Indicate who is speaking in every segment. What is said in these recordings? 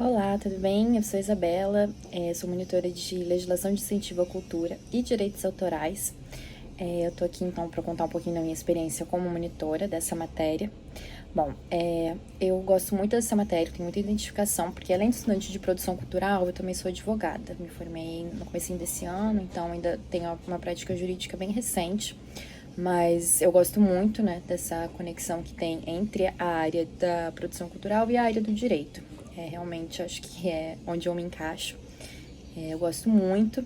Speaker 1: Olá, tudo bem? Eu sou Isabela, sou monitora de legislação de incentivo à cultura e direitos autorais. Eu tô aqui então para contar um pouquinho da minha experiência como monitora dessa matéria. Bom, eu gosto muito dessa matéria, tenho muita identificação, porque além de estudante de produção cultural, eu também sou advogada. Me formei no comecinho desse ano, então ainda tenho uma prática jurídica bem recente. Mas eu gosto muito, né, dessa conexão que tem entre a área da produção cultural e a área do direito. Realmente acho que é onde eu me encaixo. Eu gosto muito.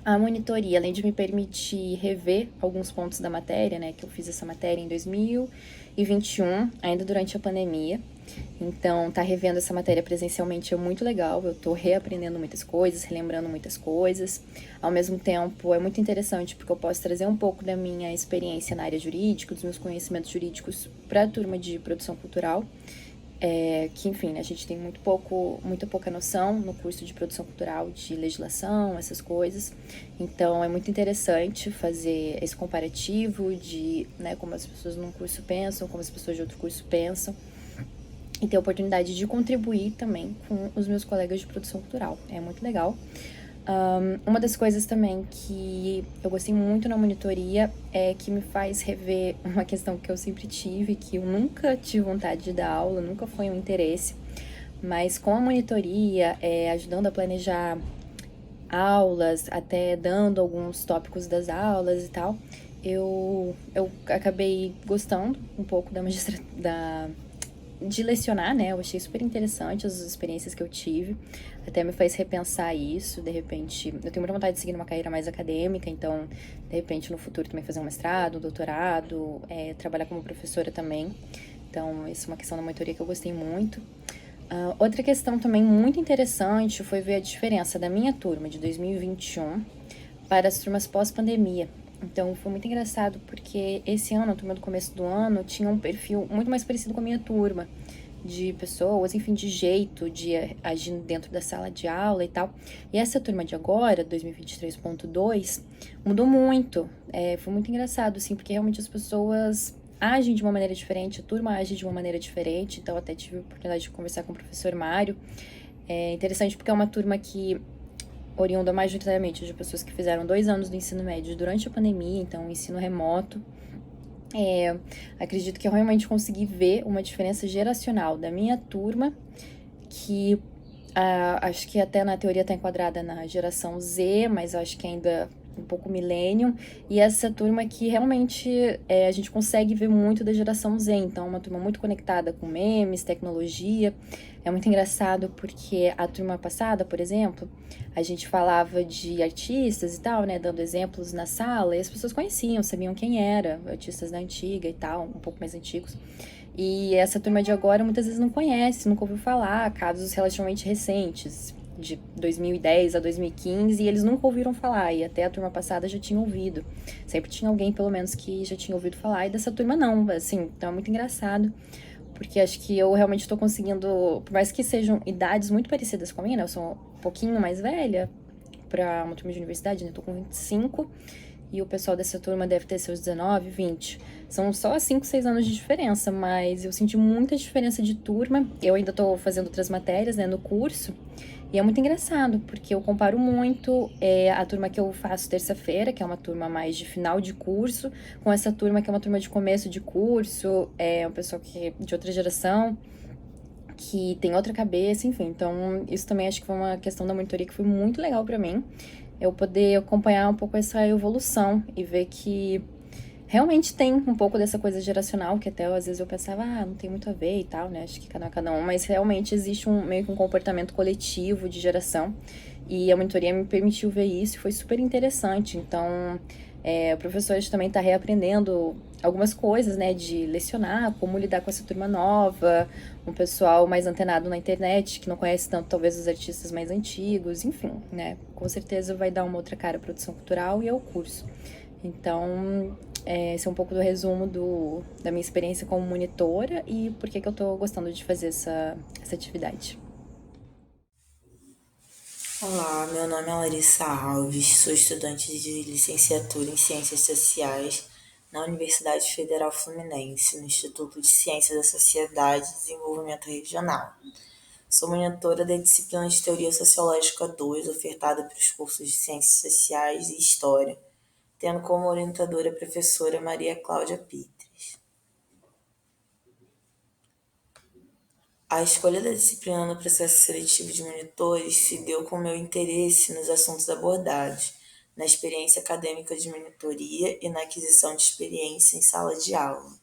Speaker 1: A monitoria, além de me permitir rever alguns pontos da matéria, né, que eu fiz essa matéria em 2021, ainda durante a pandemia. Então, tá revendo essa matéria presencialmente é muito legal. Eu tô reaprendendo muitas coisas, relembrando muitas coisas. Ao mesmo tempo, é muito interessante porque eu posso trazer um pouco da minha experiência na área jurídica, dos meus conhecimentos jurídicos para a turma de produção cultural. Que, enfim, né, a gente tem muita pouca noção no curso de produção cultural, de legislação, essas coisas. Então, é muito interessante fazer esse comparativo de, né, como as pessoas num curso pensam, como as pessoas de outro curso pensam, e ter a oportunidade de contribuir também com os meus colegas de produção cultural. É muito legal. Uma das coisas também que eu gostei muito na monitoria é que me faz rever uma questão que eu sempre tive, que eu nunca tive vontade de dar aula, nunca foi um interesse, mas com a monitoria, ajudando a planejar aulas, até dando alguns tópicos das aulas e tal, eu acabei gostando um pouco de lecionar, né? Eu achei super interessante as experiências que eu tive. Até me faz repensar isso. De repente, eu tenho muita vontade de seguir numa carreira mais acadêmica, então, de repente, no futuro também fazer um mestrado, um doutorado, trabalhar como professora também. Então, isso é uma questão da monitoria que eu gostei muito. Outra questão também muito interessante foi ver a diferença da minha turma de 2021 para as turmas pós-pandemia. Então foi muito engraçado porque esse ano, a turma do começo do ano, tinha um perfil muito mais parecido com a minha turma, de pessoas, enfim, de jeito de agir dentro da sala de aula e tal. E essa turma de agora, 2023.2, mudou muito. Foi muito engraçado, assim, porque realmente as pessoas agem de uma maneira diferente, a turma age de uma maneira diferente. Então até tive a oportunidade de conversar com o professor Mário. É interessante porque é uma turma que oriunda majoritariamente de pessoas que fizeram 2 anos do ensino médio durante a pandemia, então ensino remoto. Acredito que eu realmente consegui ver uma diferença geracional da minha turma, que acho que até na teoria está enquadrada na geração Z, mas acho que ainda um pouco millennium, e essa turma que realmente a gente consegue ver muito da geração Z, então uma turma muito conectada com memes, tecnologia. É muito engraçado porque a turma passada, por exemplo, a gente falava de artistas e tal, né, dando exemplos na sala, e as pessoas conheciam, sabiam quem era, artistas da antiga e tal, um pouco mais antigos. E essa turma de agora muitas vezes não conhece, nunca ouviu falar, casos relativamente recentes, de 2010 a 2015, e eles nunca ouviram falar, e até a turma passada já tinha ouvido. Sempre tinha alguém, pelo menos, que já tinha ouvido falar, e dessa turma não, assim, então é muito engraçado, porque acho que eu realmente estou conseguindo, por mais que sejam idades muito parecidas com a minha, né, eu sou um pouquinho mais velha para uma turma de universidade, né, eu tô com 25, e o pessoal dessa turma deve ter seus 19, 20. São só 5, 6 anos de diferença, mas eu senti muita diferença de turma. Eu ainda tô fazendo outras matérias, né, no curso, e é muito engraçado, porque eu comparo muito a turma que eu faço terça-feira, que é uma turma mais de final de curso, com essa turma que é uma turma de começo de curso, um pessoal que de outra geração, que tem outra cabeça, enfim. Então, isso também acho que foi uma questão da monitoria que foi muito legal para mim. Eu poder acompanhar um pouco essa evolução e ver que realmente tem um pouco dessa coisa geracional, que até às vezes eu pensava, não tem muito a ver e tal, né? Acho que cada um, mas realmente existe meio que um comportamento coletivo de geração. E a monitoria me permitiu ver isso e foi super interessante. Então, o professor também está reaprendendo algumas coisas, né, de lecionar, como lidar com essa turma nova, um pessoal mais antenado na internet, que não conhece tanto, talvez, os artistas mais antigos, enfim, né, com certeza vai dar uma outra cara à produção cultural e ao curso. Então, esse é um pouco do resumo da minha experiência como monitora e por que eu tô gostando de fazer essa atividade.
Speaker 2: Olá, meu nome é Larissa Alves, sou estudante de licenciatura em Ciências Sociais na Universidade Federal Fluminense, no Instituto de Ciências da Sociedade e Desenvolvimento Regional. Sou monitora da disciplina de Teoria Sociológica 2, ofertada para os cursos de Ciências Sociais e História, tendo como orientadora a professora Maria Cláudia Pitres. A escolha da disciplina no processo seletivo de monitores se deu com meu interesse nos assuntos abordados, na experiência acadêmica de monitoria e na aquisição de experiência em sala de aula.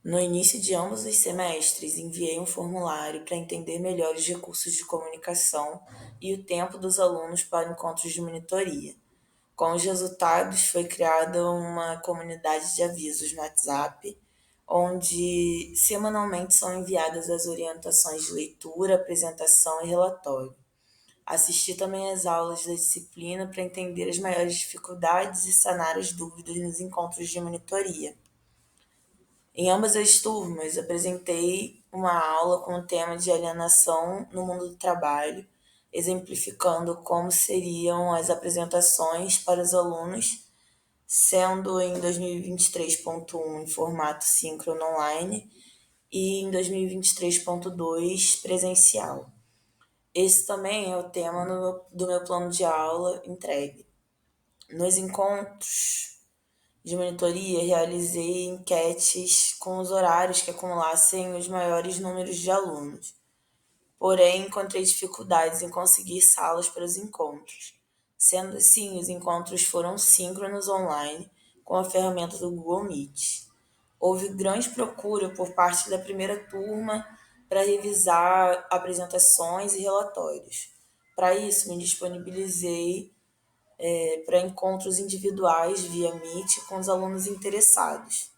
Speaker 2: No início de ambos os semestres, enviei um formulário para entender melhor os recursos de comunicação e o tempo dos alunos para encontros de monitoria. Com os resultados, foi criada uma comunidade de avisos no WhatsApp, onde semanalmente são enviadas as orientações de leitura, apresentação e relatório. Assisti também às aulas da disciplina para entender as maiores dificuldades e sanar as dúvidas nos encontros de monitoria. Em ambas as turmas, apresentei uma aula com o tema de alienação no mundo do trabalho, exemplificando como seriam as apresentações para os alunos, sendo em 2023.1 em formato síncrono online e em 2023.2 presencial. Esse também é o tema do meu plano de aula entregue. Nos encontros de monitoria, realizei enquetes com os horários que acumulassem os maiores números de alunos. Porém, encontrei dificuldades em conseguir salas para os encontros. Sendo assim, os encontros foram síncronos online com a ferramenta do Google Meet. Houve grande procura por parte da primeira turma para revisar apresentações e relatórios. Para isso, me disponibilizei para encontros individuais via Meet com os alunos interessados.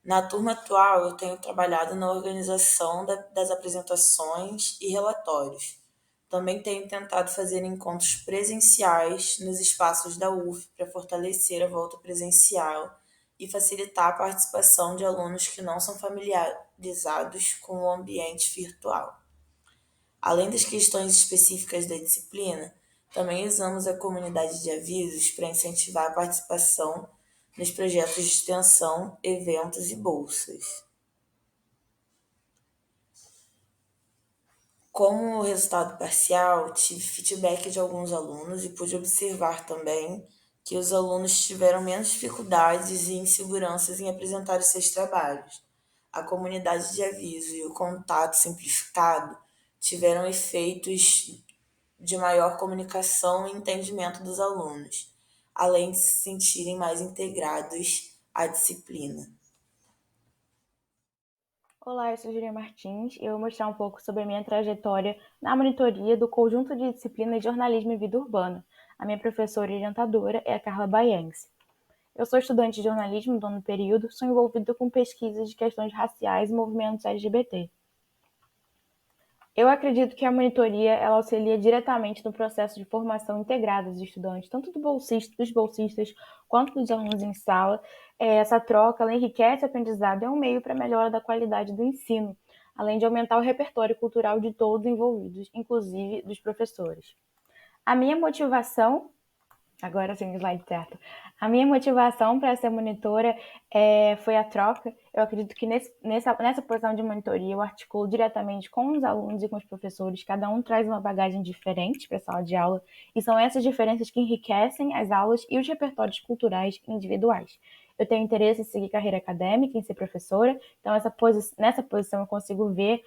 Speaker 2: Na turma atual, eu tenho trabalhado na organização das apresentações e relatórios. Também tenho tentado fazer encontros presenciais nos espaços da UF para fortalecer a volta presencial e facilitar a participação de alunos que não são familiarizados com o ambiente virtual. Além das questões específicas da disciplina, também usamos a comunidade de avisos para incentivar a participação nos projetos de extensão, eventos e bolsas. Como resultado parcial, tive feedback de alguns alunos e pude observar também que os alunos tiveram menos dificuldades e inseguranças em apresentar os seus trabalhos. A comunidade de aviso e o contato simplificado tiveram efeitos de maior comunicação e entendimento dos alunos, além de se sentirem mais integrados à disciplina.
Speaker 3: Olá, eu sou Julia Martins e eu vou mostrar um pouco sobre a minha trajetória na monitoria do conjunto de disciplinas de jornalismo e vida urbana. A minha professora e orientadora é a Carla Baiense. Eu sou estudante de jornalismo do nono período, sou envolvida com pesquisas de questões raciais e movimentos LGBT. Eu acredito que a monitoria ela auxilia diretamente no processo de formação integrada dos estudantes, tanto dos bolsistas quanto dos alunos em sala. Essa troca ela enriquece o aprendizado e é um meio para a melhora da qualidade do ensino, além de aumentar o repertório cultural de todos os envolvidos, inclusive dos professores. A minha motivação Agora sim, o slide certo. A minha motivação para ser monitora foi a troca. Eu acredito que nessa posição de monitoria eu articulo diretamente com os alunos e com os professores. Cada um traz uma bagagem diferente para a sala de aula e são essas diferenças que enriquecem as aulas e os repertórios culturais individuais. Eu tenho interesse em seguir carreira acadêmica, em ser professora, então nessa posição eu consigo ver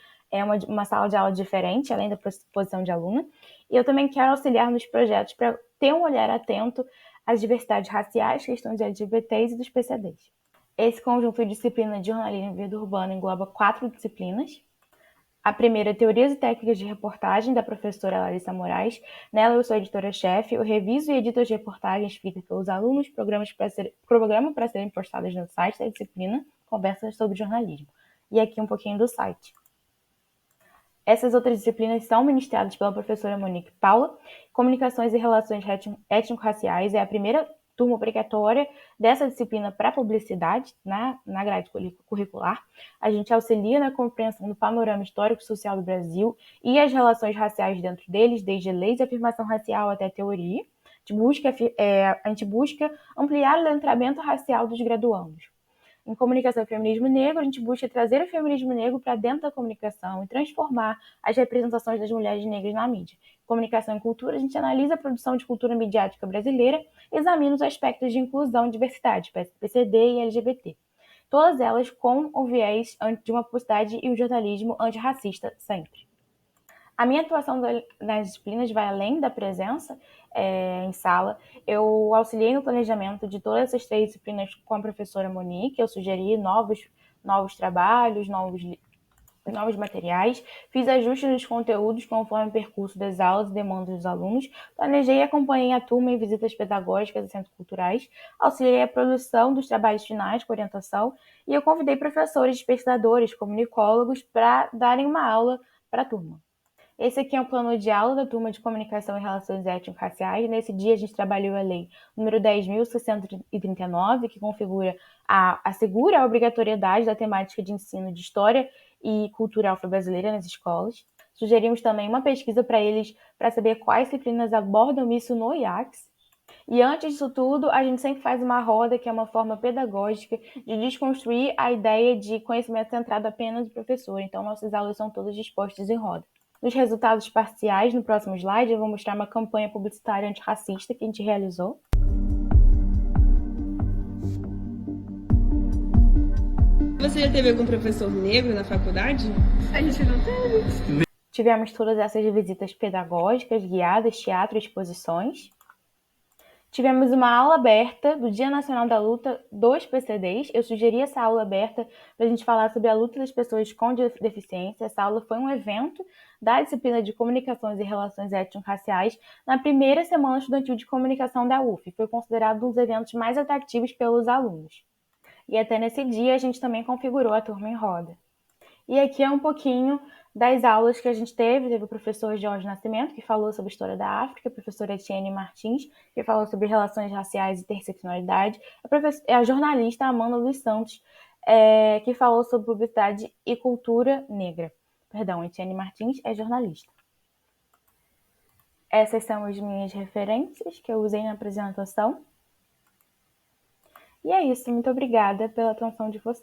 Speaker 3: uma sala de aula diferente, além da posição de aluna. E eu também quero auxiliar nos projetos para ter um olhar atento às diversidades raciais, questões LGBTs e dos PCDs. Esse conjunto de disciplinas de jornalismo e vida urbana engloba 4 disciplinas. A primeira é Teorias e Técnicas de Reportagem, da professora Larissa Moraes. Nela eu sou editora-chefe, eu reviso e edito as reportagens feitas pelos alunos, programa para serem postadas no site da disciplina, conversas sobre jornalismo. E aqui um pouquinho do site. Essas outras disciplinas são ministradas pela professora Monique Paula. Comunicações e Relações Étnico-Raciais é a primeira turma obrigatória dessa disciplina para publicidade na grade curricular. A gente auxilia na compreensão do panorama histórico-social do Brasil e as relações raciais dentro deles, desde leis de afirmação racial até teoria. A gente busca ampliar o letramento racial dos graduandos. Em Comunicação e Feminismo Negro, a gente busca trazer o feminismo negro para dentro da comunicação e transformar as representações das mulheres negras na mídia. Em Comunicação e Cultura, a gente analisa a produção de cultura midiática brasileira e examina os aspectos de inclusão e diversidade, PCD e LGBT. Todas elas com o viés de uma publicidade e um jornalismo antirracista, sempre. A minha atuação nas disciplinas vai além da presença em sala. Eu auxiliei no planejamento de todas essas 3 disciplinas com a professora Monique. Eu sugeri novos trabalhos, novos materiais, fiz ajustes nos conteúdos conforme o percurso das aulas e demandas dos alunos, planejei e acompanhei a turma em visitas pedagógicas e centros culturais, auxiliei a produção dos trabalhos finais com orientação e eu convidei professores, pesquisadores, comunicólogos para darem uma aula para a turma. Esse aqui é o plano de aula da turma de Comunicação e Relações Étnico-Raciais. Nesse dia, a gente trabalhou a lei número 10.639, que assegura a obrigatoriedade da temática de ensino de História e Cultura Afro-Brasileira nas escolas. Sugerimos também uma pesquisa para eles, para saber quais disciplinas abordam isso no IACS. E antes disso tudo, a gente sempre faz uma roda, que é uma forma pedagógica de desconstruir a ideia de conhecimento centrado apenas no professor. Então, nossas aulas são todas dispostas em roda. Nos resultados parciais, no próximo slide, eu vou mostrar uma campanha publicitária antirracista que a gente realizou.
Speaker 4: Você já teve algum professor negro na faculdade?
Speaker 5: A gente não teve.
Speaker 3: Tivemos todas essas visitas pedagógicas, guiadas, teatro e exposições. Tivemos uma aula aberta do Dia Nacional da Luta dos PCDs. Eu sugeri essa aula aberta para a gente falar sobre a luta das pessoas com deficiência. Essa aula foi um evento da disciplina de Comunicações e Relações Étnico-Raciais na primeira semana estudantil de comunicação da UF. Foi considerado um dos eventos mais atrativos pelos alunos. E até nesse dia a gente também configurou a turma em roda. E aqui é um pouquinho das aulas que a gente teve. Teve o professor Jorge Nascimento, que falou sobre a história da África, a professora Etienne Martins, que falou sobre relações raciais e interseccionalidade, a jornalista Amanda Luiz Santos, que falou sobre publicidade e cultura negra. Perdão, Etienne Martins é jornalista. Essas são as minhas referências que eu usei na apresentação. E é isso, muito obrigada pela atenção de vocês.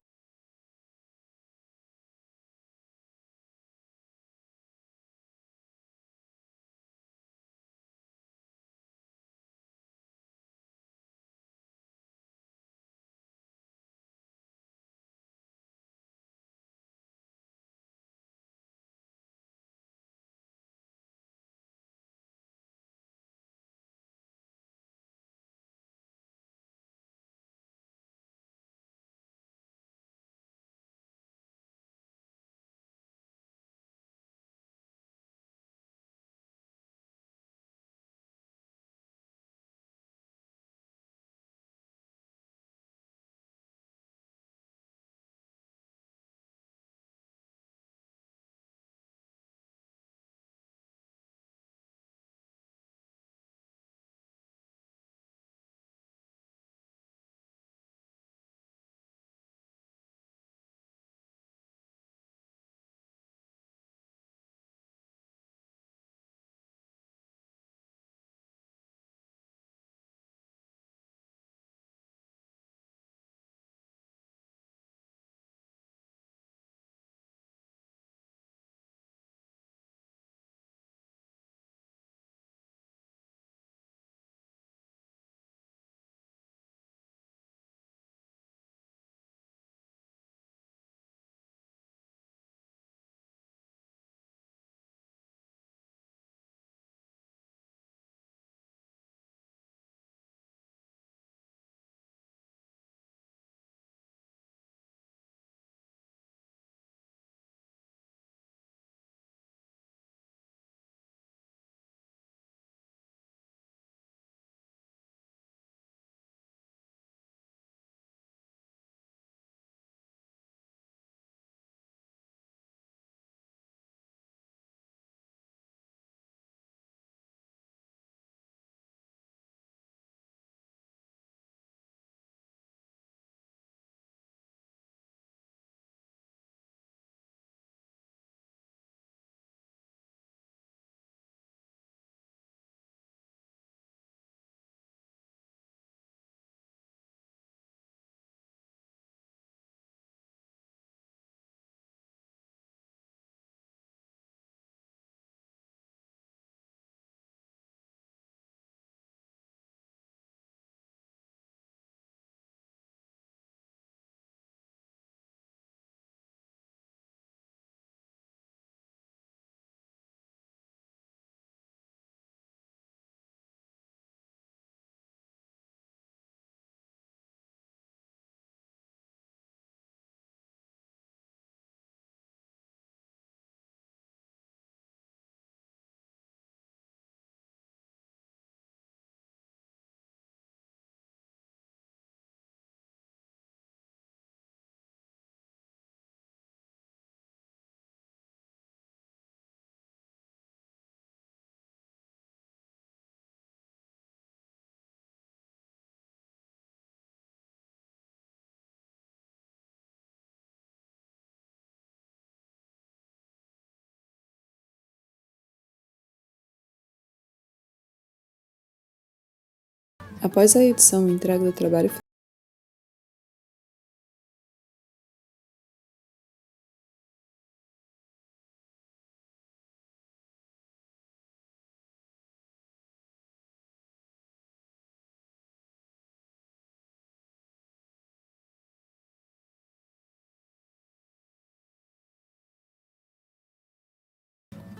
Speaker 6: Após a edição e entrega do trabalho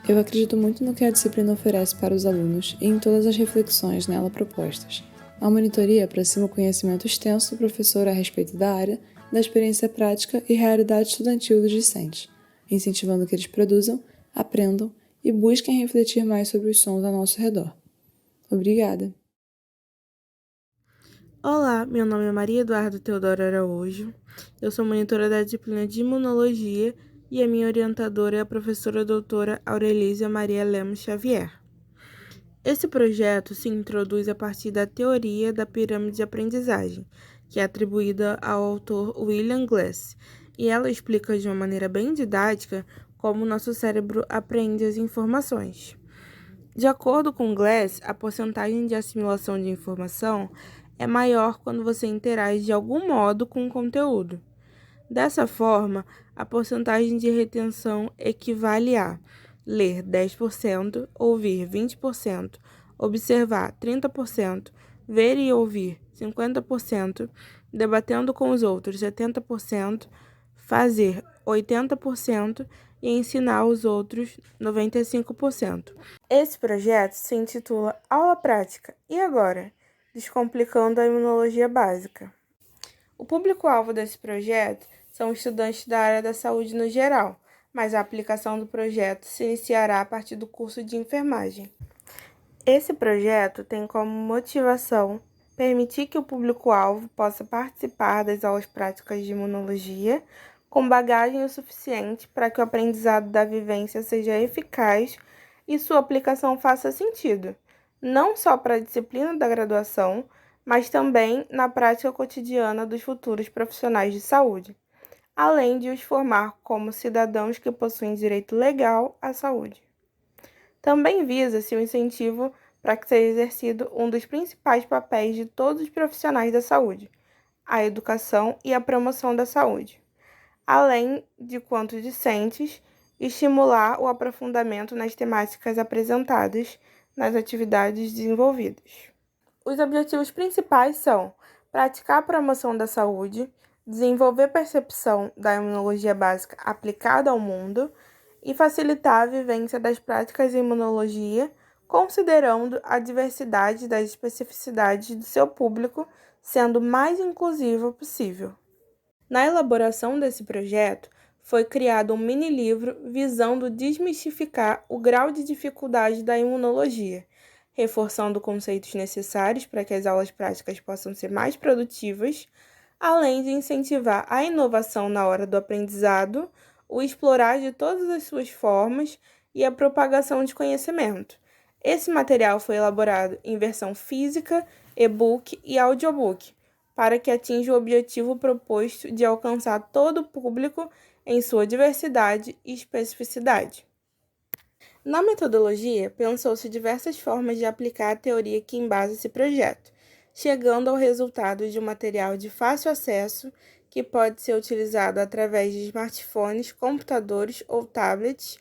Speaker 6: eu acredito muito no que a disciplina oferece para os alunos e em todas as reflexões nela propostas. A monitoria aproxima o conhecimento extenso do professor a respeito da área, da experiência prática e realidade estudantil dos discentes, incentivando que eles produzam, aprendam e busquem refletir mais sobre os sons ao nosso redor. Obrigada!
Speaker 7: Olá, meu nome é Maria Eduarda Teodoro Araújo, eu sou monitora da disciplina de Imunologia e a minha orientadora é a professora doutora Aurelísia Maria Lemos Xavier. Esse projeto se introduz a partir da teoria da pirâmide de aprendizagem, que é atribuída ao autor William Glass, e ela explica de uma maneira bem didática como o nosso cérebro aprende as informações. De acordo com Glass, a porcentagem de assimilação de informação é maior quando você interage de algum modo com o conteúdo. Dessa forma, a porcentagem de retenção equivale a ler 10%, ouvir 20%, observar 30%, ver e ouvir 50%, debatendo com os outros 70%, fazer 80% e ensinar os outros 95%. Esse projeto se intitula Aula Prática. E agora? Descomplicando a imunologia básica. O público-alvo desse projeto são estudantes da área da saúde no geral, mas a aplicação do projeto se iniciará a partir do curso de enfermagem. Esse projeto tem como motivação permitir que o público-alvo possa participar das aulas práticas de imunologia com bagagem o suficiente para que o aprendizado da vivência seja eficaz e sua aplicação faça sentido, não só para a disciplina da graduação, mas também na prática cotidiana dos futuros profissionais de saúde, além de os formar como cidadãos que possuem direito legal à saúde. Também visa-se o incentivo para que seja exercido um dos principais papéis de todos os profissionais da saúde, a educação e a promoção da saúde, além de, quanto discentes, estimular o aprofundamento nas temáticas apresentadas nas atividades desenvolvidas. Os objetivos principais são praticar a promoção da saúde, desenvolver percepção da imunologia básica aplicada ao mundo e facilitar a vivência das práticas de imunologia, considerando a diversidade das especificidades do seu público, sendo o mais inclusivo possível. Na elaboração desse projeto, foi criado um mini-livro visando desmistificar o grau de dificuldade da imunologia, reforçando conceitos necessários para que as aulas práticas possam ser mais produtivas, além de incentivar a inovação na hora do aprendizado, o explorar de todas as suas formas e a propagação de conhecimento. Esse material foi elaborado em versão física, e-book e audiobook, para que atinja o objetivo proposto de alcançar todo o público em sua diversidade e especificidade. Na metodologia, pensou-se diversas formas de aplicar a teoria que embasa esse projeto, chegando ao resultado de um material de fácil acesso que pode ser utilizado através de smartphones, computadores ou tablets,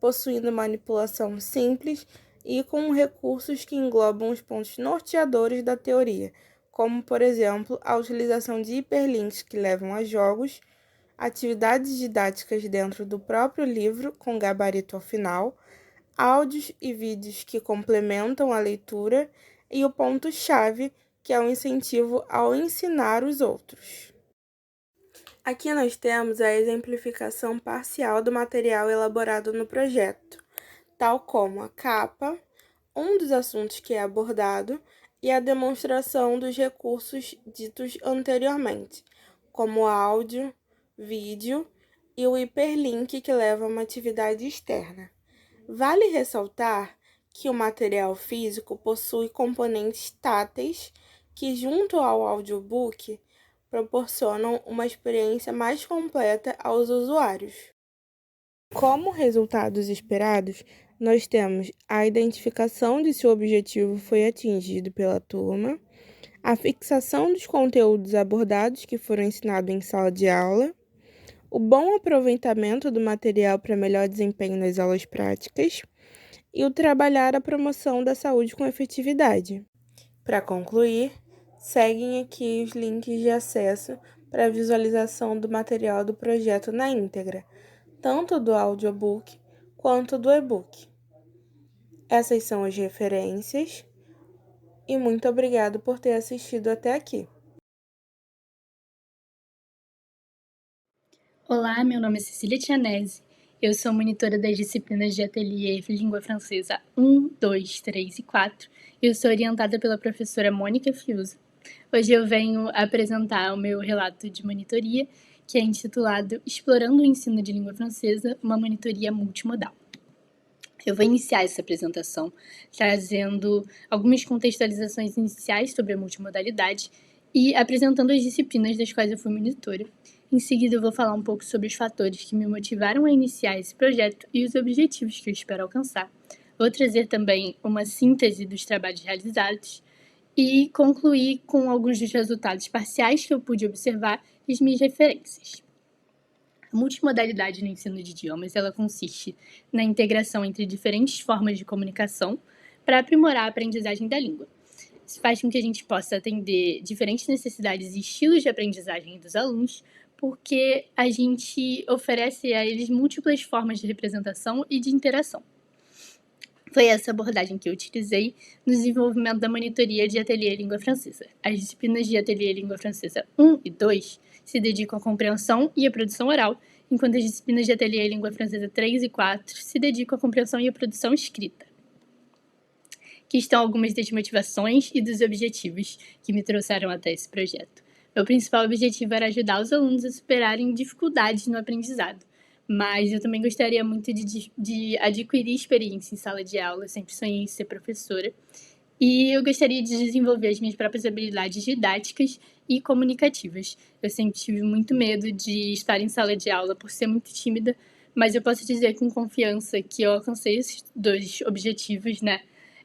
Speaker 7: possuindo manipulação simples e com recursos que englobam os pontos norteadores da teoria, como, por exemplo, a utilização de hiperlinks que levam a jogos, atividades didáticas dentro do próprio livro com gabarito ao final, áudios e vídeos que complementam a leitura e o ponto-chave, que é o incentivo ao ensinar os outros. Aqui nós temos a exemplificação parcial do material elaborado no projeto, tal como a capa, um dos assuntos que é abordado e a demonstração dos recursos ditos anteriormente, como áudio, vídeo e o hiperlink que leva a uma atividade externa. Vale ressaltar que o material físico possui componentes táteis que, junto ao audiobook, proporcionam uma experiência mais completa aos usuários. Como resultados esperados, nós temos a identificação de se o objetivo foi atingido pela turma, a fixação dos conteúdos abordados que foram ensinados em sala de aula, o bom aproveitamento do material para melhor desempenho nas aulas práticas e o trabalhar a promoção da saúde com efetividade. Para concluir, seguem aqui os links de acesso para a visualização do material do projeto na íntegra, tanto do audiobook quanto do e-book. Essas são as referências e muito obrigado por ter assistido até aqui.
Speaker 8: Olá, meu nome é Cecília Tianese. Eu sou monitora das disciplinas de ateliê de língua francesa 1, 2, 3 e 4. Eu sou orientada pela professora Mônica Fiuza. Hoje eu venho apresentar o meu relato de monitoria, que é intitulado Explorando o Ensino de Língua Francesa, uma monitoria multimodal. Eu vou iniciar essa apresentação trazendo algumas contextualizações iniciais sobre a multimodalidade e apresentando as disciplinas das quais eu fui monitora. Em seguida, eu vou falar um pouco sobre os fatores que me motivaram a iniciar esse projeto e os objetivos que eu espero alcançar. Vou trazer também uma síntese dos trabalhos realizados e concluir com alguns dos resultados parciais que eu pude observar e as minhas referências. A multimodalidade no ensino de idiomas ela consiste na integração entre diferentes formas de comunicação para aprimorar a aprendizagem da língua. Isso faz com que a gente possa atender diferentes necessidades e estilos de aprendizagem dos alunos, porque a gente oferece a eles múltiplas formas de representação e de interação. Foi essa abordagem que eu utilizei no desenvolvimento da monitoria de ateliê língua francesa. As disciplinas de ateliê língua francesa 1 e 2 se dedicam à compreensão e à produção oral, enquanto as disciplinas de ateliê língua francesa 3 e 4 se dedicam à compreensão e à produção escrita. Aqui estão algumas das motivações e dos objetivos que me trouxeram até esse projeto. Meu principal objetivo era ajudar os alunos a superarem dificuldades no aprendizado, mas eu também gostaria muito de adquirir experiência em sala de aula, eu sempre sonhei em ser professora, e eu gostaria de desenvolver as minhas próprias habilidades didáticas e comunicativas. Eu sempre tive muito medo de estar em sala de aula por ser muito tímida, mas eu posso dizer com confiança que eu alcancei esses dois objetivos, né?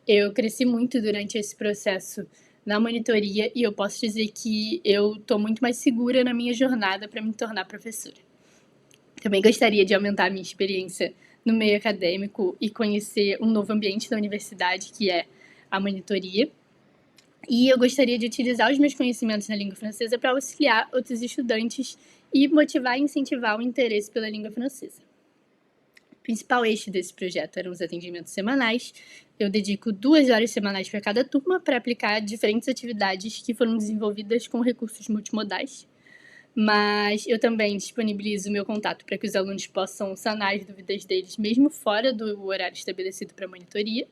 Speaker 8: Eu cresci muito durante esse processo na monitoria e eu posso dizer que eu estou muito mais segura na minha jornada para me tornar professora. Também gostaria de aumentar a minha experiência no meio acadêmico e conhecer um novo ambiente da universidade, que é a monitoria. E eu gostaria de utilizar os meus conhecimentos na língua francesa para auxiliar outros estudantes e motivar e incentivar o interesse pela língua francesa. O principal eixo desse projeto eram os atendimentos semanais. Eu dedico 2 horas semanais para cada turma para aplicar diferentes atividades que foram desenvolvidas com recursos multimodais. Mas eu também disponibilizo o meu contato para que os alunos possam sanar as dúvidas deles, mesmo fora do horário estabelecido para a monitoria.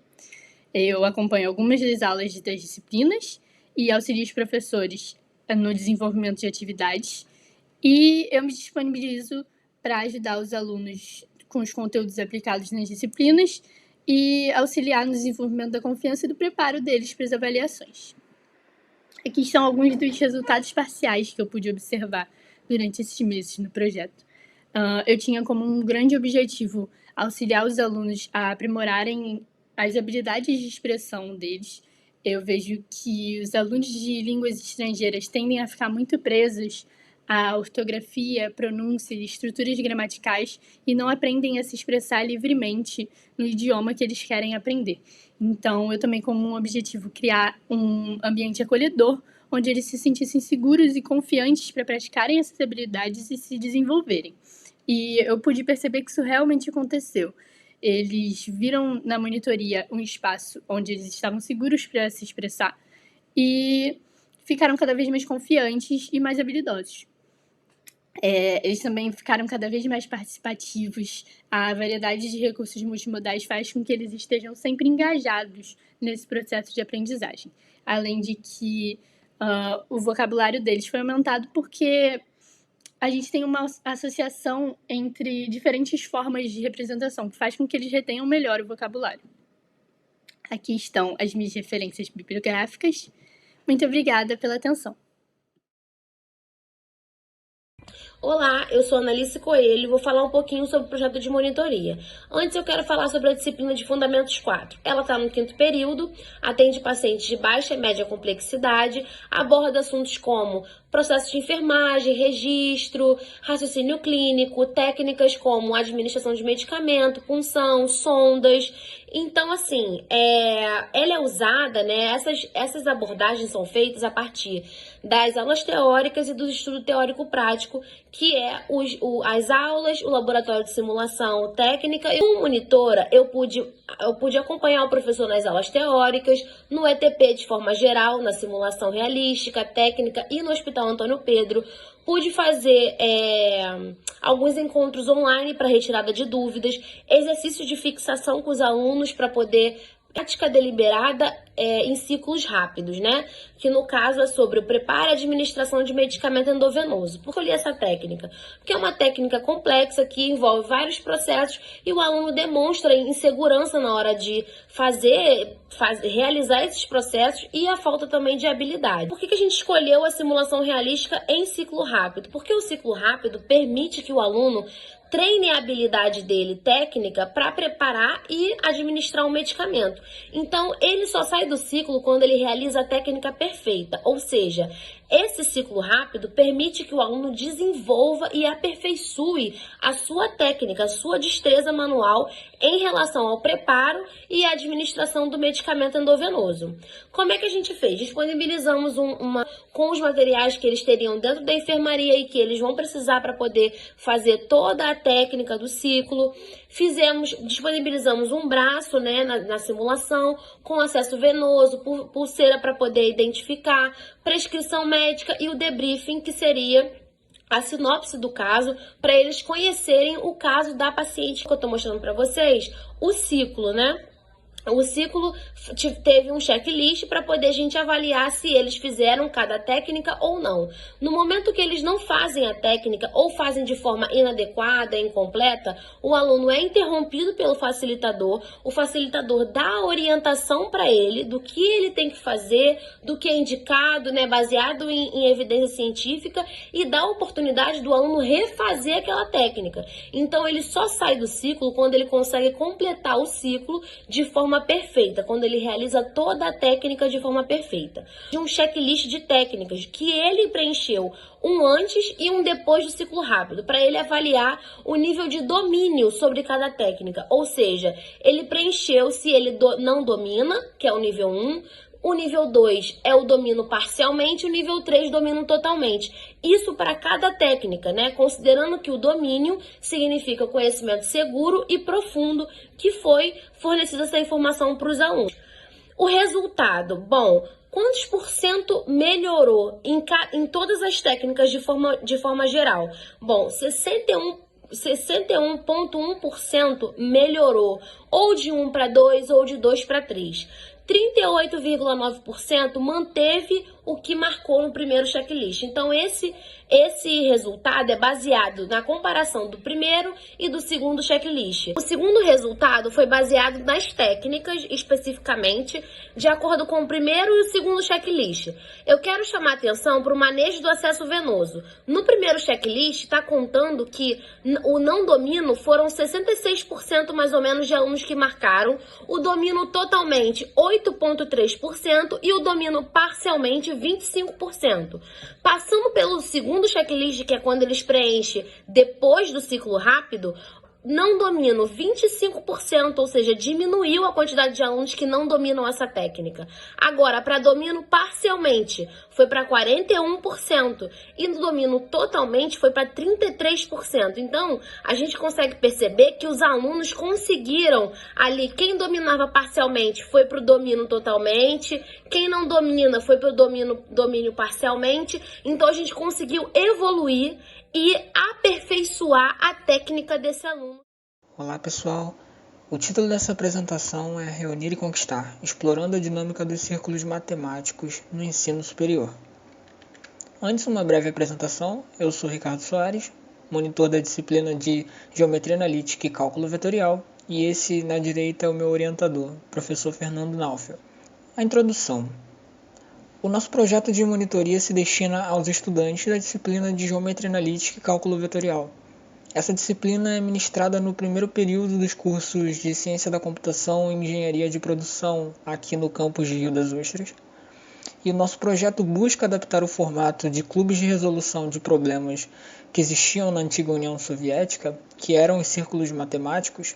Speaker 8: Eu acompanho algumas das aulas das disciplinas e auxilio os professores no desenvolvimento de atividades. E eu me disponibilizo para ajudar os alunos com os conteúdos aplicados nas disciplinas e auxiliar no desenvolvimento da confiança e do preparo deles para as avaliações. Aqui estão alguns dos resultados parciais que eu pude observar durante esses meses no projeto. Eu tinha como um grande objetivo auxiliar os alunos a aprimorarem as habilidades de expressão deles. Eu vejo que os alunos de línguas estrangeiras tendem a ficar muito presos à ortografia, pronúncia e estruturas gramaticais e não aprendem a se expressar livremente no idioma que eles querem aprender. Então, eu também como um objetivo criar um ambiente acolhedor, onde eles se sentissem seguros e confiantes para praticarem essas habilidades e se desenvolverem. E eu pude perceber que isso realmente aconteceu. Eles viram na monitoria um espaço onde eles estavam seguros para se expressar e ficaram cada vez mais confiantes e mais habilidosos. Eles também ficaram cada vez mais participativos. A variedade de recursos multimodais faz com que eles estejam sempre engajados nesse processo de aprendizagem. Além de que o vocabulário deles foi aumentado porque a gente tem uma associação entre diferentes formas de representação, que faz com que eles retenham melhor o vocabulário. Aqui estão as minhas referências bibliográficas. Muito obrigada pela atenção.
Speaker 9: Olá, eu sou Analice Coelho e vou falar um pouquinho sobre o projeto de monitoria. Antes eu quero falar sobre a disciplina de Fundamentos 4. Ela está no 5º período, atende pacientes de baixa e média complexidade, aborda assuntos como processo de enfermagem, registro, raciocínio clínico, técnicas como administração de medicamento, punção, sondas. Então, assim, ela é usada, né? Essas abordagens são feitas a partir das aulas teóricas e do estudo teórico-prático, que é as aulas, o laboratório de simulação técnica. E como monitora, eu pude acompanhar o professor nas aulas teóricas, no ETP de forma geral, na simulação realística, técnica e no Hospital Antônio Pedro. Pude fazer alguns encontros online para retirada de dúvidas, exercícios de fixação com os alunos para poder prática deliberada em ciclos rápidos, né? Que no caso é sobre o preparo e administração de medicamento endovenoso. Por que eu li essa técnica? Porque é uma técnica complexa que envolve vários processos e o aluno demonstra insegurança na hora de realizar esses processos e a falta também de habilidade. Por que a gente escolheu a simulação realística em ciclo rápido? Porque o ciclo rápido permite que o aluno treine a habilidade dele técnica para preparar e administrar um medicamento. Então, ele só sai do ciclo quando ele realiza a técnica perfeita, ou seja, esse ciclo rápido permite que o aluno desenvolva e aperfeiçoe a sua técnica, a sua destreza manual em relação ao preparo e à administração do medicamento endovenoso. Como é que a gente fez? Disponibilizamos com os materiais que eles teriam dentro da enfermaria e que eles vão precisar para poder fazer toda a técnica do ciclo. Disponibilizamos um braço, né, na simulação, com acesso venoso, pulseira para poder identificar, prescrição médica e o debriefing, que seria a sinopse do caso, para eles conhecerem o caso da paciente que eu estou mostrando para vocês, o ciclo, né? O ciclo teve um checklist para poder a gente avaliar se eles fizeram cada técnica ou não. No momento que eles não fazem a técnica ou fazem de forma inadequada, incompleta, o aluno é interrompido pelo facilitador, o facilitador dá a orientação para ele do que ele tem que fazer, do que é indicado, né, baseado em evidência científica, e dá a oportunidade do aluno refazer aquela técnica. Então ele só sai do ciclo quando ele consegue completar o ciclo de forma perfeita, quando ele realiza toda a técnica de forma perfeita. De um checklist de técnicas que ele preencheu um antes e um depois do ciclo rápido, para ele avaliar o nível de domínio sobre cada técnica. Ou seja, ele preencheu se ele não domina, que é o nível 1, o nível 2 é o domínio parcialmente, o nível 3 domínio totalmente. Isso para cada técnica, né? Considerando que o domínio significa conhecimento seguro e profundo, que foi fornecida essa informação para os alunos. O resultado, bom, quantos por cento melhorou em todas as técnicas de forma geral? Bom, 61,1% melhorou, ou de 1 para 2 ou de 2 para 3. 38,9% manteve o que marcou no primeiro checklist. Então, esse resultado é baseado na comparação do primeiro e do segundo checklist. O segundo resultado foi baseado nas técnicas, especificamente, de acordo com o primeiro e o segundo checklist. Eu quero chamar a atenção para o manejo do acesso venoso. No primeiro checklist, está contando que o não domínio foram 66% mais ou menos de alunos que marcaram, o domínio totalmente 8,3% e o domínio parcialmente 25%. Passando pelo segundo checklist, que é quando eles preenchem depois do ciclo rápido, não domino 25%, ou seja, diminuiu a quantidade de alunos que não dominam essa técnica. Agora, para domínio parcialmente, foi para 41%, e no domínio totalmente foi para 33%. Então, a gente consegue perceber que os alunos conseguiram ali, quem dominava parcialmente foi para o domínio totalmente, quem não domina foi para o domínio parcialmente. Então, a gente conseguiu evoluir e aperfeiçoar a técnica desse aluno.
Speaker 10: Olá pessoal, o título dessa apresentação é Reunir e Conquistar, explorando a dinâmica dos círculos matemáticos no ensino superior. Antes, uma breve apresentação. Eu sou Ricardo Soares, monitor da disciplina de Geometria Analítica e Cálculo Vetorial, e esse na direita é o meu orientador, professor Fernando Naufel. A introdução. O nosso projeto de monitoria se destina aos estudantes da disciplina de Geometria Analítica e Cálculo Vetorial. Essa disciplina é ministrada no primeiro período dos cursos de Ciência da Computação e Engenharia de Produção aqui no campus de Rio das Ostras. E o nosso projeto busca adaptar o formato de clubes de resolução de problemas que existiam na antiga União Soviética, que eram os círculos matemáticos,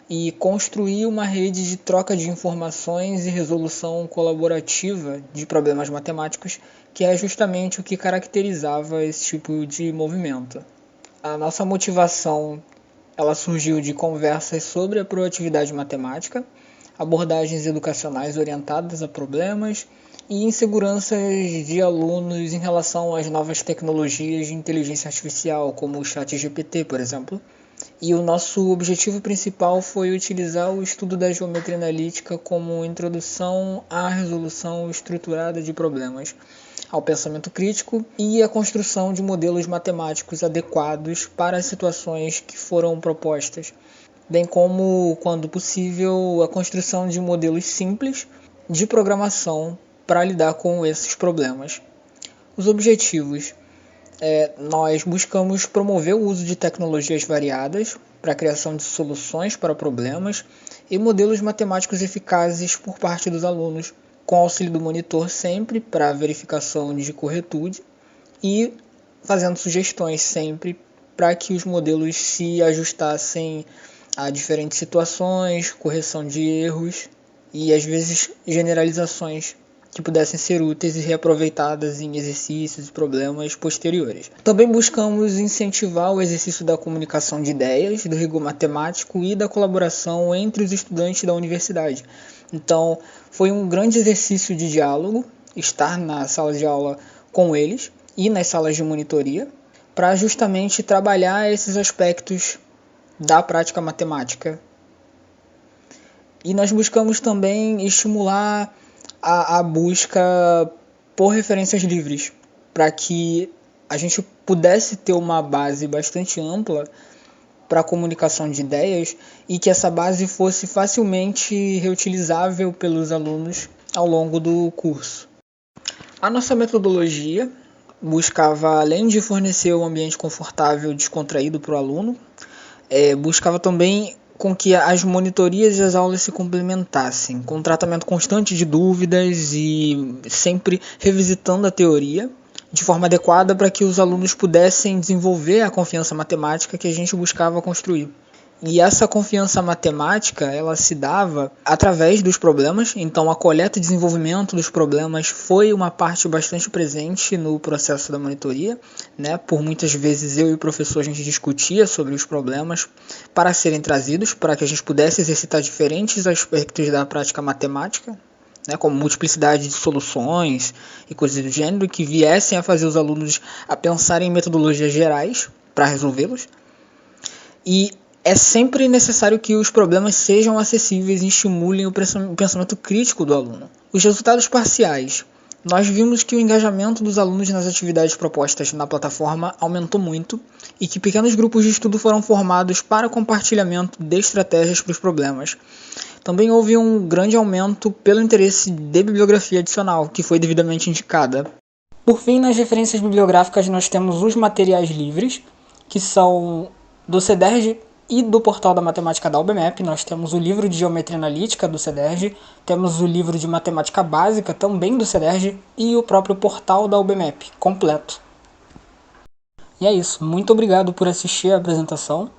Speaker 10: e construir uma rede de troca de informações e resolução colaborativa de problemas matemáticos, que é justamente o que caracterizava esse tipo de movimento. A nossa motivação ela surgiu de conversas sobre a proatividade matemática, abordagens educacionais orientadas a problemas e inseguranças de alunos em relação às novas tecnologias de inteligência artificial, como o ChatGPT, por exemplo. E o nosso objetivo principal foi utilizar o estudo da geometria analítica como introdução à resolução estruturada de problemas, ao pensamento crítico e à construção de modelos matemáticos adequados para as situações que foram propostas, bem como, quando possível, a construção de modelos simples de programação para lidar com esses problemas. Os objetivos. Nós buscamos promover o uso de tecnologias variadas para a criação de soluções para problemas e modelos matemáticos eficazes por parte dos alunos, com auxílio do monitor sempre para a verificação de corretude e fazendo sugestões sempre para que os modelos se ajustassem a diferentes situações, correção de erros e às vezes generalizações que pudessem ser úteis e reaproveitadas em exercícios e problemas posteriores. Também buscamos incentivar o exercício da comunicação de ideias, do rigor matemático e da colaboração entre os estudantes da universidade. Então, foi um grande exercício de diálogo estar na sala de aula com eles e nas salas de monitoria, para justamente trabalhar esses aspectos da prática matemática. E nós buscamos também estimular a busca por referências livres, para que a gente pudesse ter uma base bastante ampla para a comunicação de ideias e que essa base fosse facilmente reutilizável pelos alunos ao longo do curso. A nossa metodologia buscava, além de fornecer um ambiente confortável e descontraído para o aluno, buscava também com que as monitorias e as aulas se complementassem, com um tratamento constante de dúvidas e sempre revisitando a teoria de forma adequada para que os alunos pudessem desenvolver a confiança matemática que a gente buscava construir. E essa confiança matemática, ela se dava através dos problemas, então a coleta e desenvolvimento dos problemas foi uma parte bastante presente no processo da monitoria, né? Por muitas vezes eu e o professor a gente discutia sobre os problemas para serem trazidos, para que a gente pudesse exercitar diferentes aspectos da prática matemática, né? Como multiplicidade de soluções e coisas do gênero, que viessem a fazer os alunos a pensar em metodologias gerais para resolvê-los. E é sempre necessário que os problemas sejam acessíveis e estimulem o pensamento crítico do aluno. Os resultados parciais. Nós vimos que o engajamento dos alunos nas atividades propostas na plataforma aumentou muito e que pequenos grupos de estudo foram formados para compartilhamento de estratégias para os problemas. Também houve um grande aumento pelo interesse de bibliografia adicional, que foi devidamente indicada. Por fim, nas referências bibliográficas nós temos os materiais livres, que são do CEDERJ e do portal da matemática da UBMEP. Nós temos o livro de geometria analítica do CEDERJ, temos o livro de matemática básica também do CEDERJ e o próprio portal da UBMEP, completo. E é isso, muito obrigado por assistir a apresentação.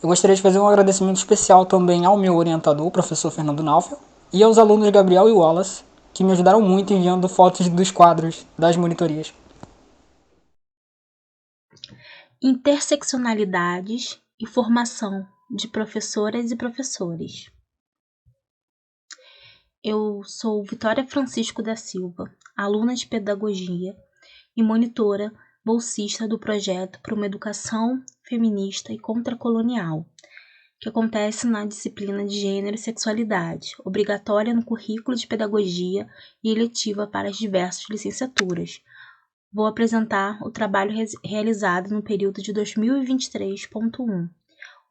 Speaker 10: Eu gostaria de fazer um agradecimento especial também ao meu orientador, o professor Fernando Naufel, e aos alunos Gabriel e Wallace, que me ajudaram muito enviando fotos dos quadros das monitorias.
Speaker 11: Interseccionalidades e formação de professoras e professores. Eu sou Vitória Francisco da Silva, aluna de pedagogia e monitora bolsista do projeto para uma educação feminista e contracolonial, que acontece na disciplina de Gênero e Sexualidade, obrigatória no currículo de pedagogia e eletiva para as diversas licenciaturas. Vou apresentar o trabalho realizado no período de 2023.1,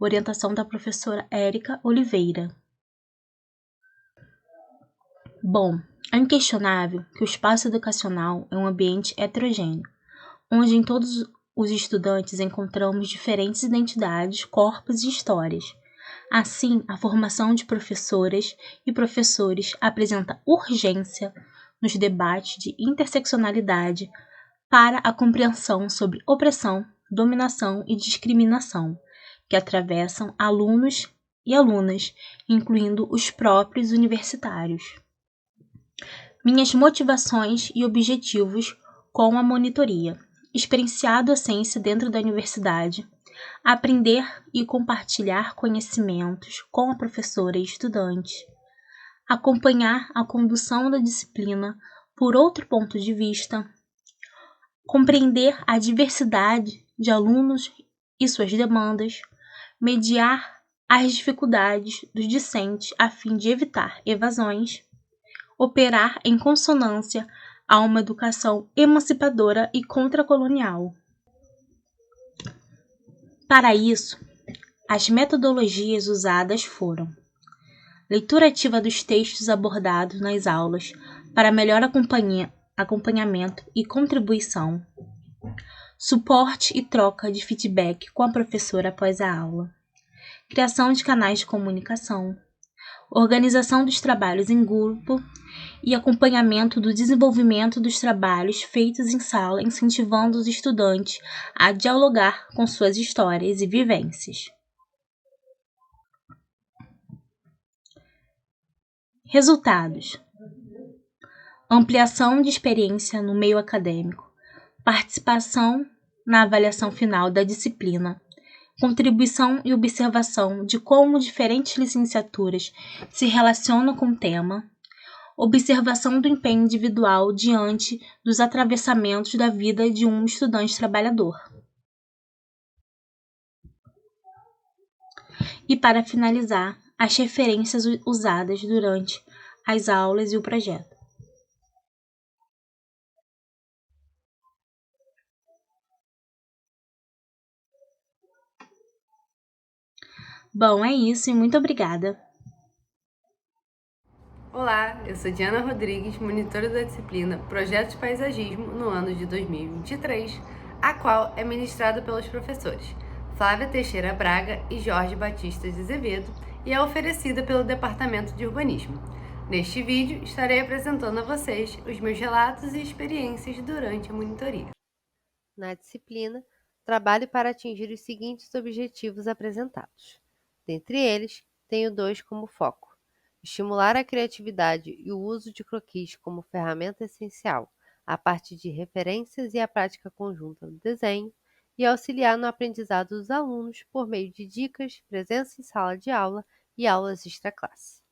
Speaker 11: orientação da professora Érica Oliveira. Bom, É inquestionável que o espaço educacional é um ambiente heterogêneo, onde em todos os estudantes encontramos diferentes identidades, corpos e histórias. Assim, a formação de professoras e professores apresenta urgência nos debates de interseccionalidade para a compreensão sobre opressão, dominação e discriminação, que atravessam alunos e alunas, incluindo os próprios universitários. Minhas motivações e objetivos com a monitoria: experienciar a docência dentro da universidade, aprender e compartilhar conhecimentos com a professora e estudante, acompanhar a condução da disciplina por outro ponto de vista, compreender a diversidade de alunos e suas demandas, mediar as dificuldades dos discentes a fim de evitar evasões, operar em consonância a uma educação emancipadora e contracolonial. Para isso, as metodologias usadas foram: leitura ativa dos textos abordados nas aulas para melhor acompanhamento e contribuição, suporte e troca de feedback com a professora após a aula, criação de canais de comunicação, organização dos trabalhos em grupo e acompanhamento do desenvolvimento dos trabalhos feitos em sala, incentivando os estudantes a dialogar com suas histórias e vivências. Resultados: ampliação de experiência no meio acadêmico, participação na avaliação final da disciplina, contribuição e observação de como diferentes licenciaturas se relacionam com o tema, observação do empenho individual diante dos atravessamentos da vida de um estudante trabalhador. E para finalizar, as referências usadas durante as aulas e o projeto. Bom, é isso e muito obrigada.
Speaker 12: Olá, eu sou Diana Rodrigues, monitora da disciplina Projeto de Paisagismo no ano de 2023, a qual é ministrada pelos professores Flávia Teixeira Braga e Jorge Batista de Azevedo e é oferecida pelo Departamento de Urbanismo. Neste vídeo, estarei apresentando a vocês os meus relatos e experiências durante a monitoria. Na disciplina, trabalho para atingir os seguintes objetivos apresentados. Dentre eles, tenho 2 como foco: estimular a criatividade e o uso de croquis como ferramenta essencial, a partir de referências e a prática conjunta do desenho, e auxiliar no aprendizado dos alunos por meio de dicas, presença em sala de aula e aulas extraclasse.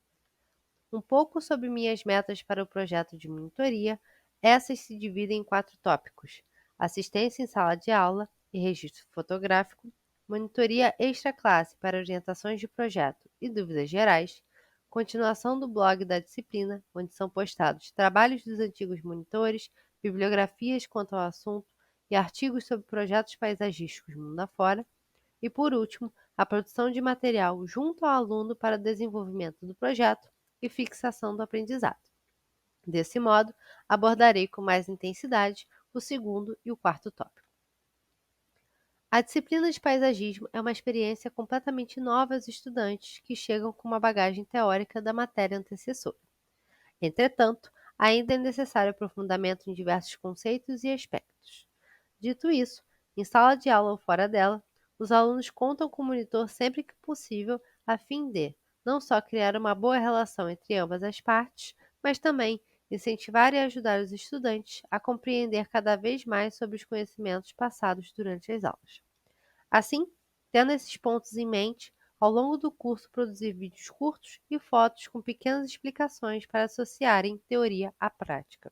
Speaker 12: Um pouco sobre minhas metas para o projeto de monitoria, essas se dividem em 4 tópicos: assistência em sala de aula e registro fotográfico, monitoria extraclasse para orientações de projeto e dúvidas gerais, continuação do blog da disciplina, onde são postados trabalhos dos antigos monitores, bibliografias quanto ao assunto e artigos sobre projetos paisagísticos mundo afora, e, por último, a produção de material junto ao aluno para desenvolvimento do projeto e fixação do aprendizado. Desse modo, abordarei com mais intensidade o segundo e o 4º tópico. A disciplina de paisagismo é uma experiência completamente nova aos estudantes que chegam com uma bagagem teórica da matéria antecessora. Entretanto, ainda é necessário aprofundamento em diversos conceitos e aspectos. Dito isso, em sala de aula ou fora dela, os alunos contam com o monitor sempre que possível a fim de, não só criar uma boa relação entre ambas as partes, mas também incentivar e ajudar os estudantes a compreender cada vez mais sobre os conhecimentos passados durante as aulas. Assim, tendo esses pontos em mente, ao longo do curso produzir vídeos curtos e fotos com pequenas explicações para associarem teoria à prática.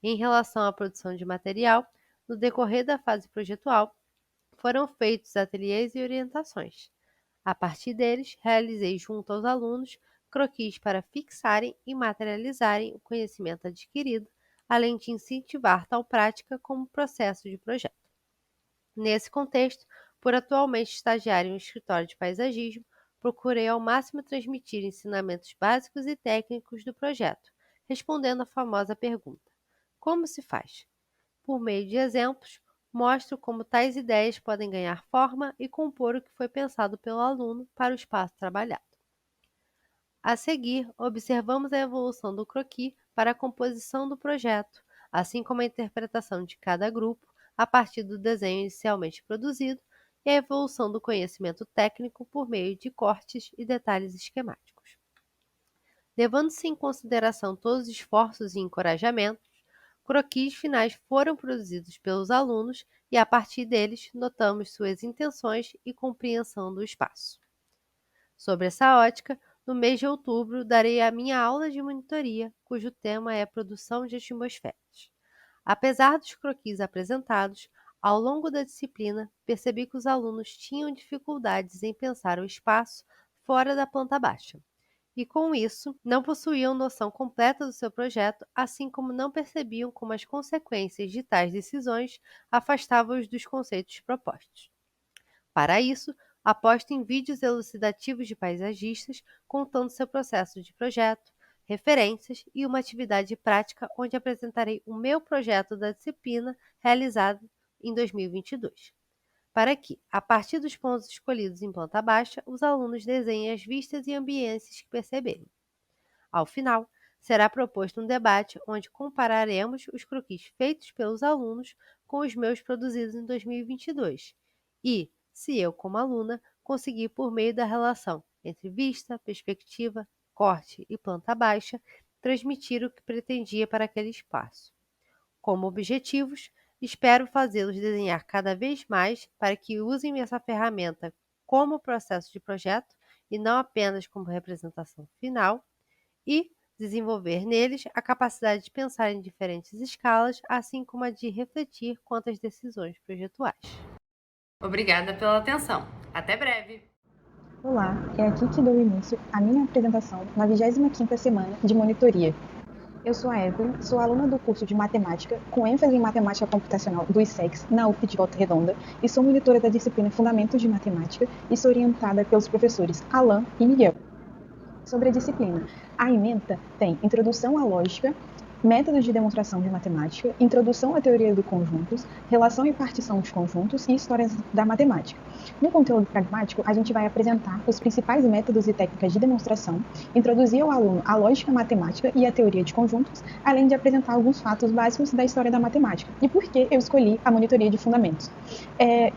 Speaker 12: Em relação à produção de material, no decorrer da fase projetual, foram feitos ateliês e orientações. A partir deles, realizei junto aos alunos croquis para fixarem e materializarem o conhecimento adquirido, além de incentivar tal prática como processo de projeto. Nesse contexto, por atualmente estagiar em um escritório de paisagismo, procurei ao máximo transmitir ensinamentos básicos e técnicos do projeto,
Speaker 13: respondendo a famosa pergunta: como se faz? Por meio de exemplos, mostro como tais ideias podem ganhar forma e compor o que foi pensado pelo aluno para o espaço trabalhado. A seguir, observamos a evolução do croquis para a composição do projeto, assim como a interpretação de cada grupo a partir do desenho inicialmente produzido e a evolução do conhecimento técnico por meio de cortes e detalhes esquemáticos. Levando-se em consideração todos os esforços e encorajamentos, croquis finais foram produzidos pelos alunos e, a partir deles, notamos suas intenções e compreensão do espaço. Sobre essa ótica, no mês de outubro, darei a minha aula de monitoria, cujo tema é produção de atmosferas. Apesar dos croquis apresentados, ao longo da disciplina, percebi que os alunos tinham dificuldades em pensar o espaço fora da planta baixa. E, com isso, não possuíam noção completa do seu projeto, assim como não percebiam como as consequências de tais decisões afastavam-os dos conceitos propostos. Para isso, aposto em vídeos elucidativos de paisagistas contando seu processo de projeto, referências e uma atividade prática onde apresentarei o meu projeto da disciplina realizado em 2022. Para que, a partir dos pontos escolhidos em planta baixa, os alunos desenhem as vistas e ambiências que perceberem. Ao final, será proposto um debate onde compararemos os croquis feitos pelos alunos com os meus produzidos em 2022 e, se eu, como aluna, conseguir, por meio da relação entre vista, perspectiva, corte e planta baixa, transmitir o que pretendia para aquele espaço. Como objetivos, espero fazê-los desenhar cada vez mais para que usem essa ferramenta como processo de projeto e não apenas como representação final, e desenvolver neles a capacidade de pensar em diferentes escalas, assim como a de refletir quanto às decisões projetuais.
Speaker 12: Obrigada pela atenção. Até breve!
Speaker 14: Olá, é aqui que dou início à minha apresentação na 25ª semana de monitoria. Eu sou a Evelyn, sou aluna do curso de Matemática, com ênfase em Matemática Computacional do ISEX, na UF de Volta Redonda, e sou monitora da disciplina Fundamentos de Matemática e sou orientada pelos professores Alan e Miguel. Sobre a disciplina, a ementa tem Introdução à Lógica, Métodos de Demonstração de Matemática, Introdução à Teoria dos Conjuntos, Relação e Partição de Conjuntos e Histórias da Matemática. No conteúdo pragmático, a gente vai apresentar os principais métodos e técnicas de demonstração, introduzir ao aluno a lógica matemática e a teoria de conjuntos, além de apresentar alguns fatos básicos da história da matemática e por que eu escolhi a monitoria de fundamentos.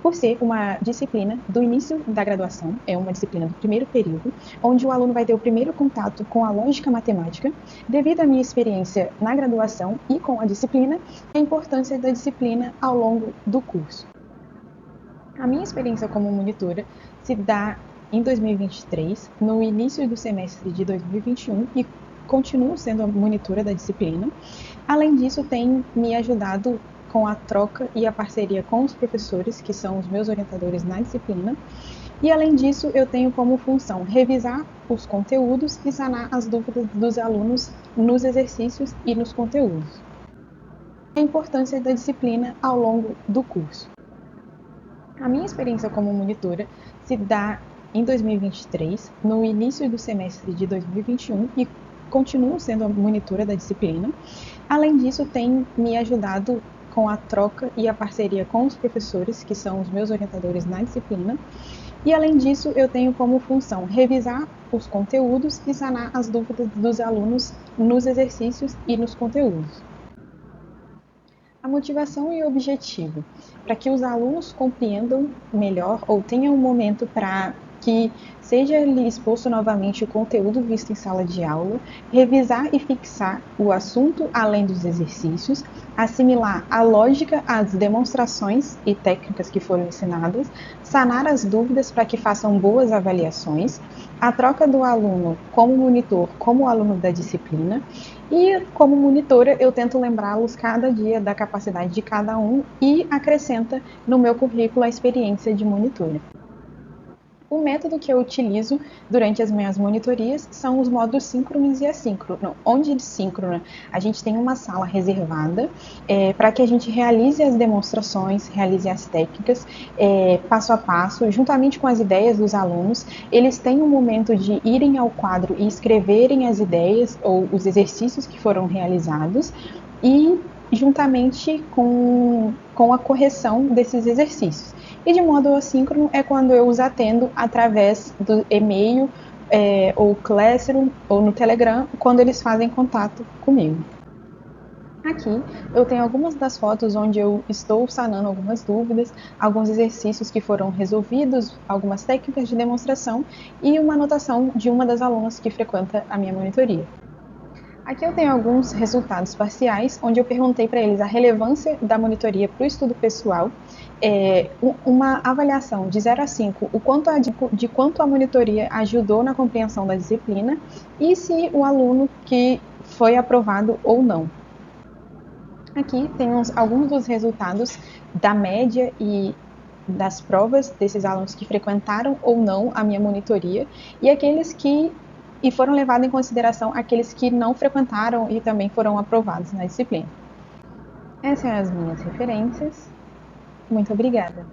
Speaker 14: Por ser uma disciplina do início da graduação, é uma disciplina do primeiro período, onde o aluno vai ter o primeiro contato com a lógica matemática, devido à minha experiência na graduação e com a disciplina, e a importância da disciplina ao longo do curso. A minha experiência como monitora se dá em 2023, no início do semestre de 2021, e continuo sendo a monitora da disciplina. Além disso, tem me ajudado com a troca e a parceria com os professores, que são os meus orientadores na disciplina. E, além disso, eu tenho como função revisar os conteúdos e sanar as dúvidas dos alunos nos exercícios e nos conteúdos. A importância da disciplina ao longo do curso. A minha experiência como monitora se dá em 2023, no início do semestre de 2021, e continuo sendo a monitora da disciplina. Além disso, tem me ajudado com a troca e a parceria com os professores, que são os meus orientadores na disciplina. E, além disso, eu tenho como função revisar os conteúdos e sanar as dúvidas dos alunos nos exercícios e nos conteúdos. A motivação e o objetivo, para que os alunos compreendam melhor ou tenham um momento para que seja lhe exposto novamente o conteúdo visto em sala de aula, revisar e fixar o assunto além dos exercícios, assimilar a lógica às demonstrações e técnicas que foram ensinadas, sanar as dúvidas para que façam boas avaliações, a troca do aluno como monitor, como aluno da disciplina, e como monitora eu tento lembrá-los cada dia da capacidade de cada um e acrescenta no meu currículo a experiência de monitora. O método que eu utilizo durante as minhas monitorias são os modos síncronos e assíncronos, onde de síncrono a gente tem uma sala reservada para que a gente realize as demonstrações, realize as técnicas passo a passo, juntamente com as ideias dos alunos. Eles têm um momento de irem ao quadro e escreverem as ideias ou os exercícios que foram realizados e juntamente com a correção desses exercícios. E de modo assíncrono é quando eu os atendo através do e-mail, ou Classroom, ou no Telegram, quando eles fazem contato comigo. Aqui eu tenho algumas das fotos onde eu estou sanando algumas dúvidas, alguns exercícios que foram resolvidos, algumas técnicas de demonstração e uma anotação de uma das alunas que frequenta a minha monitoria. Aqui eu tenho alguns resultados parciais, onde eu perguntei para eles a relevância da monitoria para o estudo pessoal, uma avaliação de 0 a 5, de quanto a monitoria ajudou na compreensão da disciplina e se o aluno que foi aprovado ou não. Aqui tem alguns dos resultados da média e das provas desses alunos que frequentaram ou não a minha monitoria e foram levados em consideração aqueles que não frequentaram e também foram aprovados na disciplina. Essas são as minhas referências. Muito obrigada.